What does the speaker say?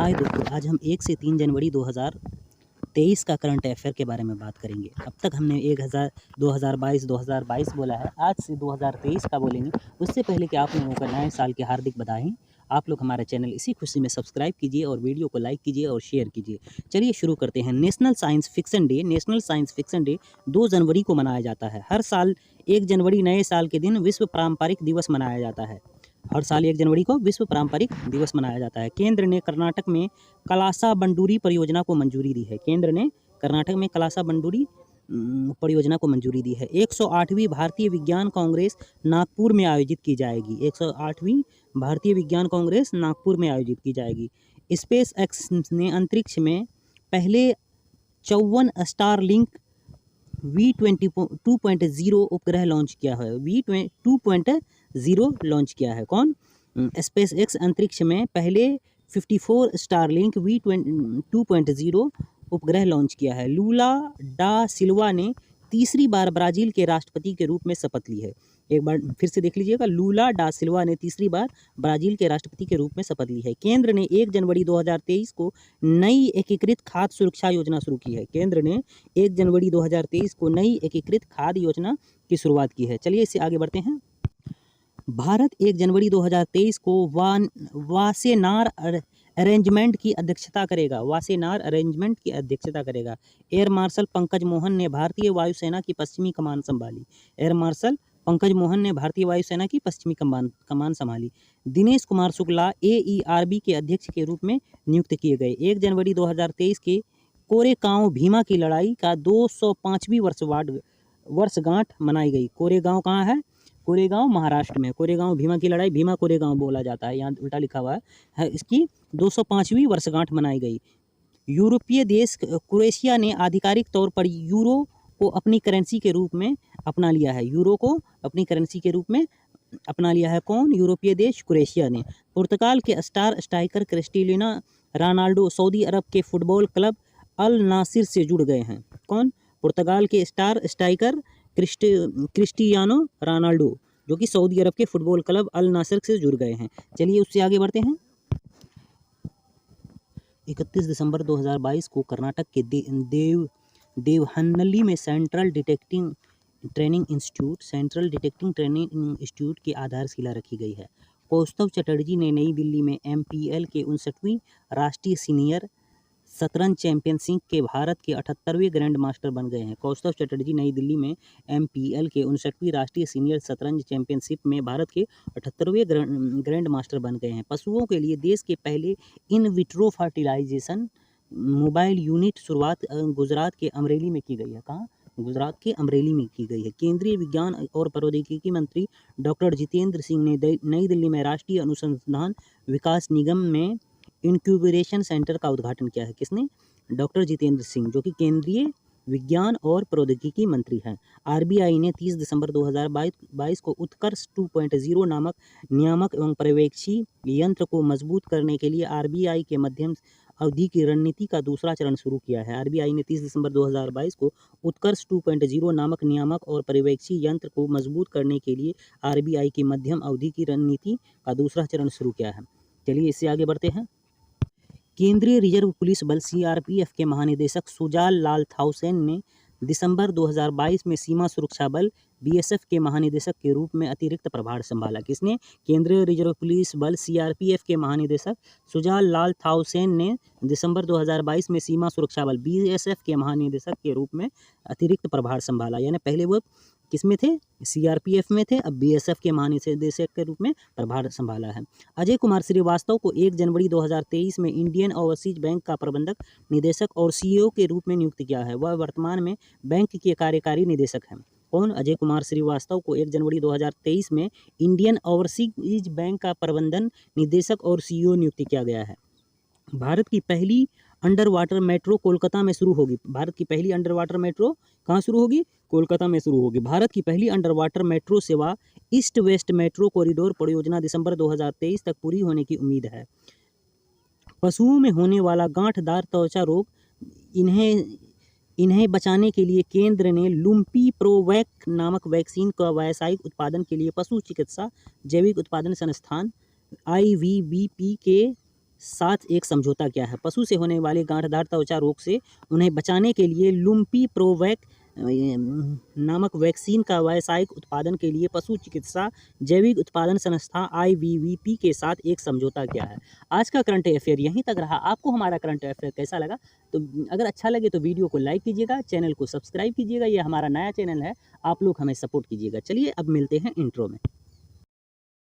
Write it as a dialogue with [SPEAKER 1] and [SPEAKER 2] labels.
[SPEAKER 1] हाय दोस्तों, आज हम 1 से 3 जनवरी 2023 का करंट अफेयर के बारे में बात करेंगे। अब तक हमने 2022 बोला है, आज से 2023 का बोलेंगे। उससे पहले कि आप लोगों को नए साल की हार्दिक बधाई। आप लोग हमारा चैनल इसी खुशी में सब्सक्राइब कीजिए और वीडियो को लाइक कीजिए और शेयर कीजिए। चलिए शुरू करते हैं। नेशनल साइंस फिक्शन डे 2 जनवरी को मनाया जाता है। हर साल 1 जनवरी नए साल के दिन विश्व पारंपरिक दिवस मनाया जाता है। हर साल 1 जनवरी को विश्व पारंपरिक दिवस मनाया जाता है। केंद्र ने कर्नाटक में कलासा बंडूरी परियोजना को मंजूरी दी है। केंद्र ने कर्नाटक में कलासा बंडूरी परियोजना को मंजूरी दी है। 108वीं भारतीय विज्ञान कांग्रेस नागपुर में आयोजित की जाएगी। 108वीं भारतीय विज्ञान कांग्रेस नागपुर में आयोजित की जाएगी। स्पेस एक्स ने अंतरिक्ष में पहले 54 स्टारलिंक V2.0 उपग्रह लॉन्च किया है। V2.0 लॉन्च किया है। कौन? स्पेस एक्स अंतरिक्ष में पहले 54 स्टारलिंक V2.0 उपग्रह लॉन्च किया है। लूला डा सिल्वा ने तीसरी बार ब्राज़ील के राष्ट्रपति के रूप में शपथ ली है। एक बार फिर से देख लीजिएगा, लूला डा सिल्वा ने तीसरी बार ब्राज़ील के राष्ट्रपति के रूप में शपथ ली है। केंद्र ने 1 जनवरी 2023 को नई एकीकृत खाद्य सुरक्षा योजना शुरू की है। केंद्र ने 1 जनवरी 2023 को नई एकीकृत खाद्य योजना की शुरुआत की है। चलिए इससे आगे बढ़ते हैं। भारत 1 जनवरी 2023 को वासेनार अरेंजमेंट की अध्यक्षता करेगा। वासेनार अरेंजमेंट की अध्यक्षता करेगा। एयर मार्शल पंकज मोहन ने भारतीय वायुसेना की पश्चिमी कमान संभाली। एयर मार्शल पंकज मोहन ने भारतीय वायुसेना की पश्चिमी कमान संभाली। दिनेश कुमार शुक्ला AERB के अध्यक्ष के रूप में नियुक्त किए गए। 1 जनवरी 2023 के कोरेगांव भीमा की लड़ाई का 205वीं वर्षगांठ मनाई गई। कोरेगांव कहाँ है? कोरेगांव महाराष्ट्र में। कोरेगांव भीमा की लड़ाई, भीमा कोरेगांव बोला जाता है, यहाँ उल्टा लिखा हुआ है। इसकी 205वीं वर्षगांठ मनाई गई। यूरोपीय देश क्रोएशिया ने आधिकारिक तौर पर यूरो को अपनी करेंसी के रूप में अपना लिया है। यूरो को अपनी करेंसी के रूप में अपना लिया है। कौन? यूरोपीय देश क्रोएशिया ने। पुर्तगाल के star striker Cristiano Ronaldo Saudi Arab के फुटबॉल क्लब अल नासिर से जुड़ गए हैं। कौन? पुर्तगाल के स्टार स्ट्राइकर क्रिस्टियानो रोनाल्डो जो कि सऊदी अरब के फुटबॉल क्लब अल नासिर से जुड़ गए हैं। चलिए उससे आगे बढ़ते हैं। 31 दिसंबर 2022 को कर्नाटक के देवहनल्ली में सेंट्रल डिटेक्टिंग ट्रेनिंग इंस्टीट्यूट की आधारशिला रखी गई है। कौस्तव चटर्जी ने नई दिल्ली में MPL के 59वीं राष्ट्रीय सीनियर शतरंज चैंपियनशिप के भारत के 78वें ग्रैंड मास्टर बन गए हैं। कौस्तव चटर्जी नई दिल्ली में MPL के 59वीं राष्ट्रीय सीनियर शतरंज चैंपियनशिप में भारत के 78वें ग्रैंड मास्टर बन गए हैं। पशुओं के लिए देश के पहले in vitro fertilisation mobile unit शुरुआत गुजरात के अमरेली में की गई है। कहाँ? गुजरात के अमरेली में की गई है। केंद्रीय विज्ञान और प्रौद्योगिकी मंत्री डॉक्टर जितेंद्र सिंह ने नई दिल्ली में राष्ट्रीय अनुसंधान विकास निगम में इंक्यूबेशन सेंटर का उद्घाटन किया है। किसने? डॉक्टर जितेंद्र सिंह, जो कि केंद्रीय विज्ञान और प्रौद्योगिकी मंत्री हैं। RBI ने 30 दिसंबर 2022 को उत्कर्ष 2.0 नामक नियामक एवं पर्यवेक्षी यंत्र को मजबूत करने के लिए RBI के मध्यम अवधि की रणनीति का दूसरा चरण शुरू किया है। RBI ने 30 दिसंबर 2022 को उत्कर्ष 2.0 नामक नियामक और पर्यवेक्षी यंत्र को मजबूत करने के लिए RBI की मध्यम अवधि की रणनीति का दूसरा चरण शुरू किया है। चलिए इससे आगे बढ़ते हैं। केंद्रीय रिजर्व पुलिस बल CRPF के महानिदेशक सुजाल लाल थाउसेन ने दिसंबर 2022 में सीमा सुरक्षा बल BSF के महानिदेशक के रूप में अतिरिक्त प्रभार संभाला। किसने? केंद्रीय रिजर्व पुलिस बल CRPF के महानिदेशक सुजाल लाल थाउसेन ने दिसंबर 2022 में सीमा सुरक्षा बल BSF के महानिदेशक के रूप में अतिरिक्त प्रभार संभाला। यानी पहले वो किस में थे? CRPF में थे, अब BSF के महानिदेशक के रूप में प्रभार संभाला है। अजय कुमार श्रीवास्तव को 1 जनवरी 2023 में इंडियन ओवरसीज बैंक का प्रबंधक निदेशक और CEO के रूप में नियुक्त किया है। वह वर्तमान में बैंक के कार्यकारी निदेशक हैं। कौन? अजय कुमार श्रीवास्तव को 1 जनवरी 2023 में इंडियन ओवरसीज बैंक का प्रबंधन निदेशक और CEO नियुक्त किया गया है। भारत की पहली अंडर वाटर मेट्रो कोलकाता में शुरू होगी। भारत की पहली अंडर वाटर मेट्रो कहाँ शुरू होगी? कोलकाता में शुरू होगी। भारत की पहली अंडर वाटर मेट्रो सेवा ईस्ट वेस्ट मेट्रो कॉरिडोर परियोजना दिसंबर 2023 तक पूरी होने की उम्मीद है। पशुओं में होने वाला गांठदार त्वचा रोग, इन्हें बचाने के लिए केंद्र ने लुम्पी प्रोवैक नामक वैक्सीन का व्यावसायिक उत्पादन के लिए पशु चिकित्सा जैविक उत्पादन संस्थान IVBP के साथ एक समझौता किया है। पशु से होने वाले गांठदार त्वचा रोग से उन्हें बचाने के लिए लुम्पी प्रोवैक नामक वैक्सीन का व्यावसायिक उत्पादन के लिए पशु चिकित्सा जैविक उत्पादन संस्था IVVP के साथ एक समझौता किया है। आज का करंट अफेयर यहीं तक रहा। आपको हमारा करंट अफेयर कैसा लगा? तो अगर अच्छा लगे तो वीडियो को लाइक कीजिएगा, चैनल को सब्सक्राइब कीजिएगा। ये हमारा नया चैनल है, आप लोग हमें सपोर्ट कीजिएगा। चलिए अब मिलते हैं इंट्रो में।